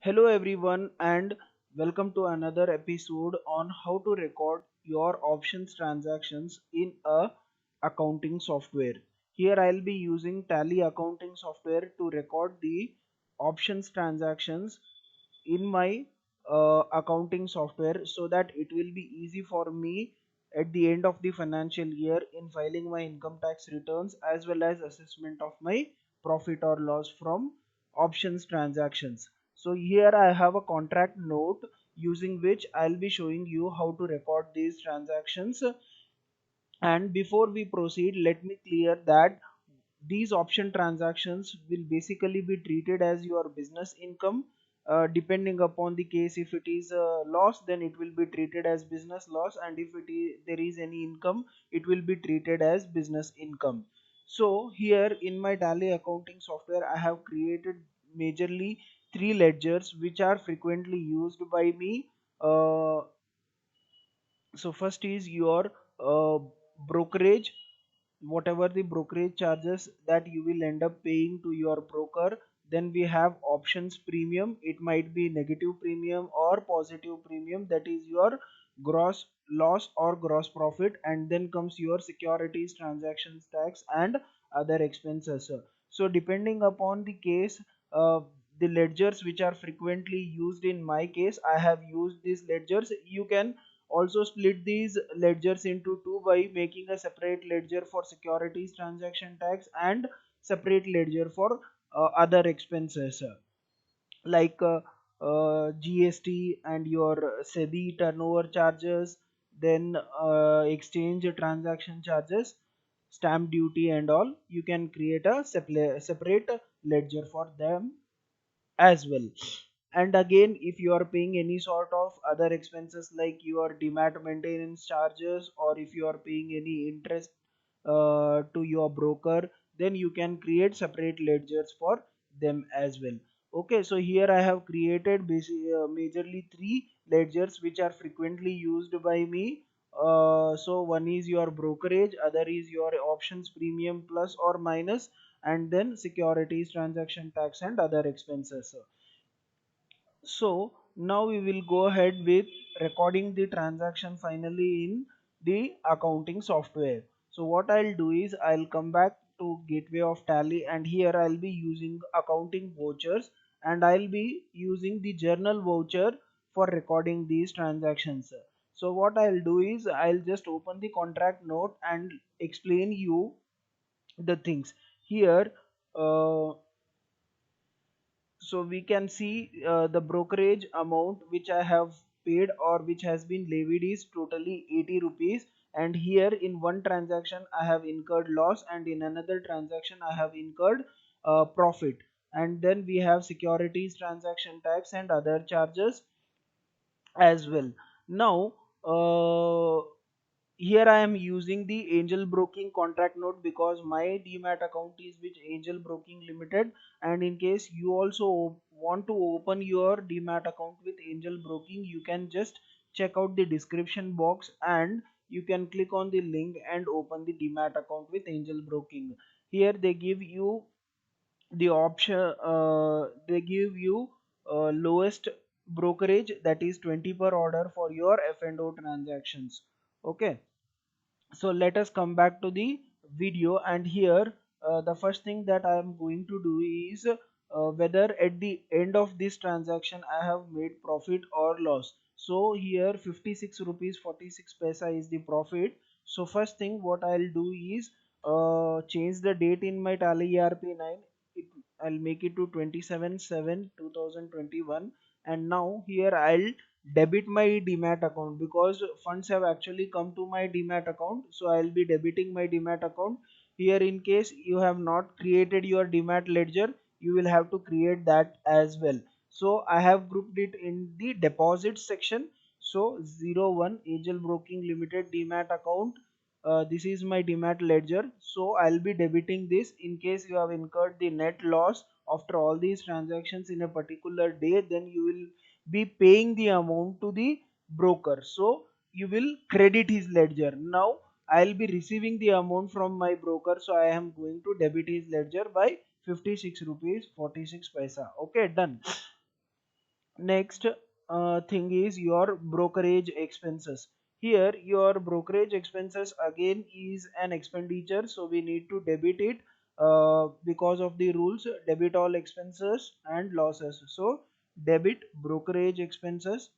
Hello everyone and welcome to another episode on how to record your options transactions in a accounting software. Here I'll be using Tally accounting software to record the options transactions in my accounting software so that it will be easy for me at the end of the financial year in filing my income tax returns as well as assessment of my profit or loss from options transactions. So here I have a contract note using which I'll be showing you how to record these transactions. And before we proceed, let me clear that these option transactions will basically be treated as your business income. Depending upon the case, if it is a loss, then it will be treated as business loss, and if there is any income, it will be treated as business income. So here in my Tally accounting software, I have created majorly three ledgers which are frequently used by me. So first is your brokerage, whatever the brokerage charges that you will end up paying to your broker. Then we have options premium, it might be negative premium or positive premium, that is your gross loss or gross profit. And then comes your securities transactions tax and other expenses. So depending upon the case, the ledgers which are frequently used, in my case I have used these ledgers. You can also split these ledgers into two by making a separate ledger for securities transaction tax and separate ledger for other expenses like GST and your SEBI turnover charges, then exchange transaction charges, stamp duty and all. You can create a separate ledger for them as well. And again, if you are paying any sort of other expenses like your demat maintenance charges, or if you are paying any interest to your broker, then you can create separate ledgers for them as well. Okay, so here I have created majorly three ledgers which are frequently used by me. So one is your brokerage, other is your options premium plus or minus, and then securities transaction tax and other expenses. So now we will go ahead with recording the transaction finally in the accounting software. So what I'll do is I'll come back to gateway of Tally, and here I'll be using accounting vouchers, and I'll be using the journal voucher for recording these transactions. So what I'll do is I'll just open the contract note and explain you the things here. uh, so we can see the brokerage amount which I have paid or which has been levied is totally 80 rupees. And here in one transaction I have incurred loss, and in another transaction I have incurred profit. And then we have securities transaction tax and other charges as well. Now here I am using the Angel Broking contract note because my demat account is with Angel Broking Limited. And in case you also want to open your demat account with Angel Broking, you can just check out the description box and you can click on the link and open the demat account with Angel Broking. Here they give you the option, they give you lowest brokerage, that is 20 per order for your F&O transactions. Okay, so let us come back to the video. And here the first thing that I am going to do is whether at the end of this transaction I have made profit or loss. So here 56 rupees 46 paisa is the profit. So first thing what I'll do is change the date in my Tally ERP9. I'll make it to 27/7/2021. And now here I'll debit my demat account because funds have actually come to my demat account. So I'll be debiting my demat account. Here in case you have not created your demat ledger, you will have to create that as well. So I have grouped it in the deposit section. So 01 Angel Broking Limited demat account, this is my demat ledger. So I'll be debiting this. In case you have incurred the net loss after all these transactions in a particular day, then you will be paying the amount to the broker. So you will credit his ledger. Now I'll be receiving the amount from my broker, so I am going to debit his ledger by 56 rupees 46 paisa. Okay, done. Next thing is your brokerage expenses. Here your brokerage expenses again is an expenditure, so we need to debit it because of the rules, debit all expenses and losses. So debit brokerage expenses,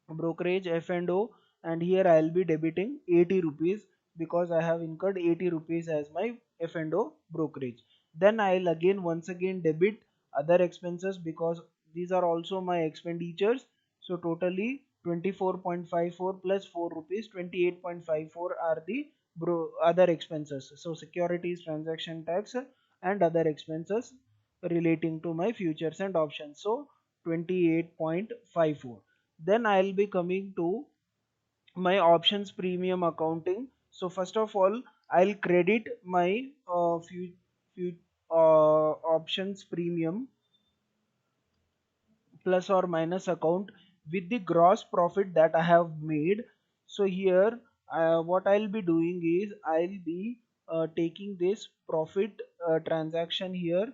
brokerage F&O, and here I'll be debiting 80 rupees because I have incurred 80 rupees as my F&O brokerage. Then I'll again once again debit other expenses because these are also my expenditures. So totally 24.54 plus 4 rupees, 28.54 are the other expenses. So securities, transaction tax and other expenses relating to my futures and options. So 28.54. Then I'll be coming to my options premium accounting. So first of all, I'll credit my options premium plus or minus account with the gross profit that I have made. So here what I'll be doing is I'll be taking this profit transaction here.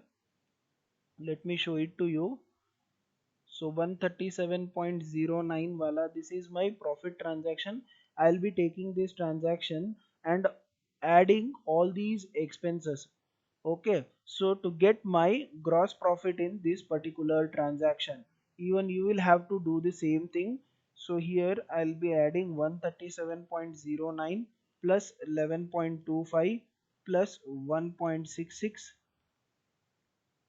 Let me show it to you. So 137.09 wala, this is my profit transaction. I'll be taking this transaction and adding all these expenses. Okay, so to get my gross profit in this particular transaction, even you will have to do the same thing. So here I'll be adding 137.09 plus 11.25 plus 1.66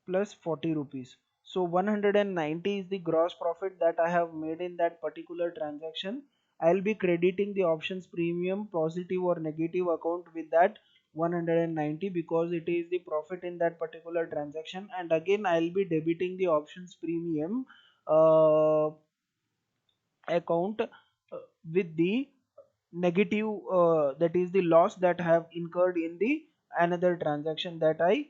plus 40 rupees. So 190 is the gross profit that I have made in that particular transaction. I'll be crediting the options premium positive or negative account with that 190 because it is the profit in that particular transaction, and again I'll be debiting the options premium uh, account with the negative, that is the loss that I have incurred in the another transaction that I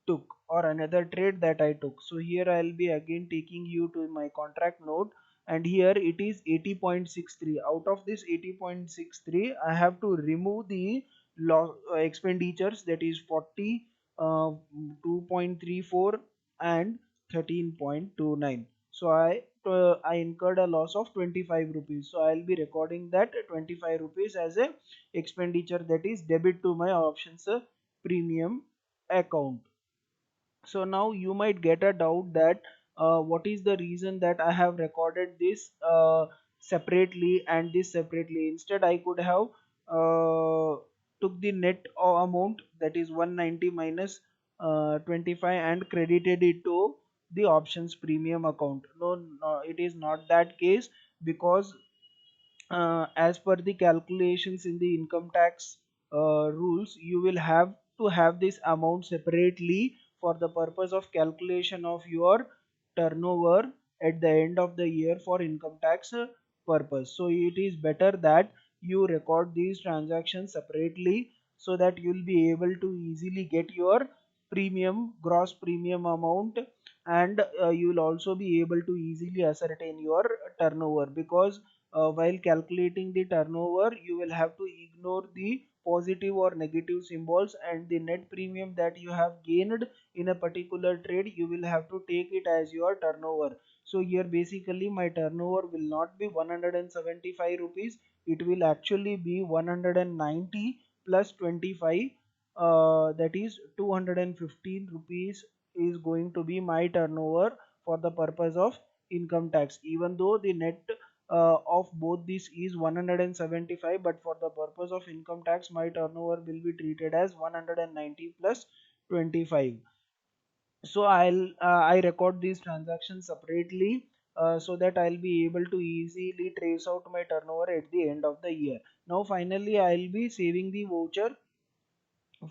took or another trade that I took. So here I'll be again taking you to my contract note, and here it is 80.63. Out of this 80.63 I have to remove the loss expenditures, that is 40, 2.34 and 13.29. So I incurred a loss of 25 rupees. So I'll be recording that 25 rupees as a expenditure, that is debit to my options premium account. So now you might get a doubt that what is the reason that I have recorded this separately and this separately. Instead I could have took the net amount, that is 190 minus 25 and credited it to the options premium account. No, it is not that case because as per the calculations in the income tax rules, you will have to have this amount separately for the purpose of calculation of your turnover at the end of the year for income tax purpose. So it is better that you record these transactions separately so that you will be able to easily get your premium, gross premium amount, and you will also be able to easily ascertain your turnover, because while calculating the turnover you will have to ignore the positive or negative symbols, and the net premium that you have gained in a particular trade you will have to take it as your turnover. So here basically my turnover will not be 175 rupees, it will actually be 190 plus 25, that is 215 rupees is going to be my turnover for the purpose of income tax, even though the net of both these is 175, but for the purpose of income tax my turnover will be treated as 190 plus 25. So I record these transactions separately so that I'll be able to easily trace out my turnover at the end of the year. Now finally I'll be saving the voucher.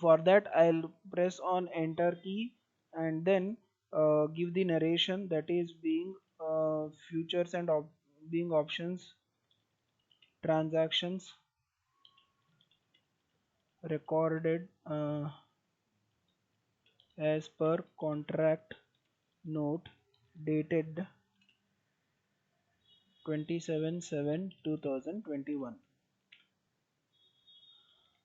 For that I'll press on enter key and then give the narration, that is being futures and being options transactions recorded as per contract note dated 27/7/2021.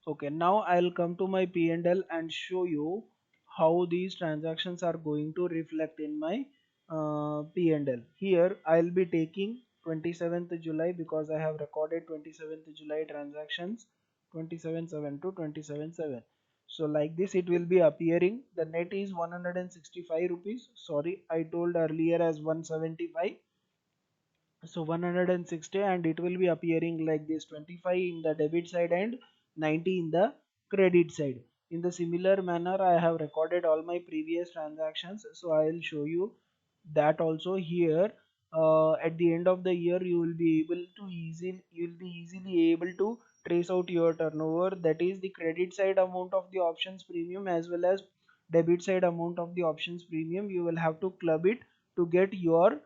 Okay, now I'll come to my P&L and show you how these transactions are going to reflect in my P&L. Here I'll be taking 27th July because I have recorded 27th July transactions, 27/7 to 27/7. So like this it will be appearing. The net is 165 rupees. Sorry, I told earlier as 175. So 160, and it will be appearing like this: 25 in the debit side and 90 in the credit side. In the similar manner, I have recorded all my previous transactions, so I will show you that also here. At the end of the year, you will be easily able to trace out your turnover, that is the credit side amount of the options premium as well as debit side amount of the options premium. You will have to club it to get your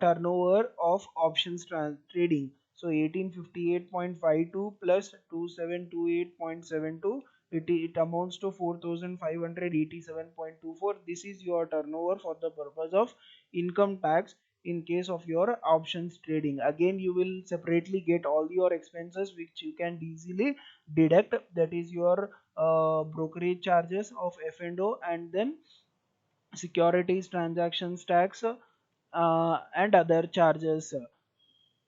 turnover of options trading. So 1858.52 plus 2728.72, it amounts to 4587.24. This is your turnover for the purpose of income tax in case of your options trading. Again, you will separately get all your expenses which you can easily deduct, that is your brokerage charges of F&O, and then securities transactions tax, and other charges.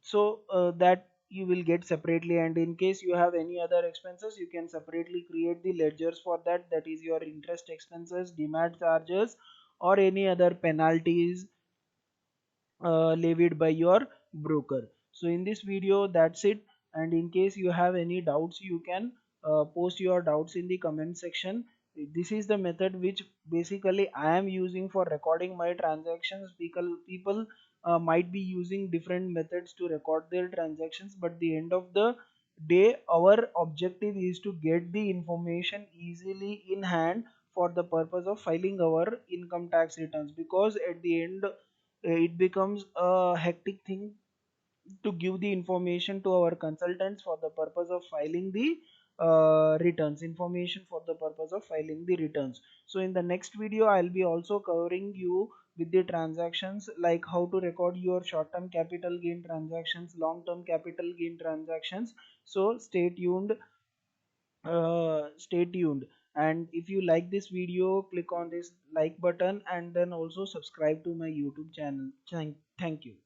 So that you will get separately, and in case you have any other expenses, you can separately create the ledgers for that, that is your interest expenses, demat charges, or any other penalties levied by your broker. So in this video that's it, and in case you have any doubts, you can post your doubts in the comment section. This is the method which basically I am using for recording my transactions. People might be using different methods to record their transactions, but the end of the day our objective is to get the information easily in hand for the purpose of filing our income tax returns, because at the end it becomes a hectic thing to give the information to our consultants for the purpose of filing the returns, information for the purpose of filing the returns. So in the next video I'll be also covering you with the transactions, like how to record your short-term capital gain transactions, long-term capital gain transactions. So stay tuned, and if you like this video, click on this like button and then also subscribe to my YouTube channel. Thank you.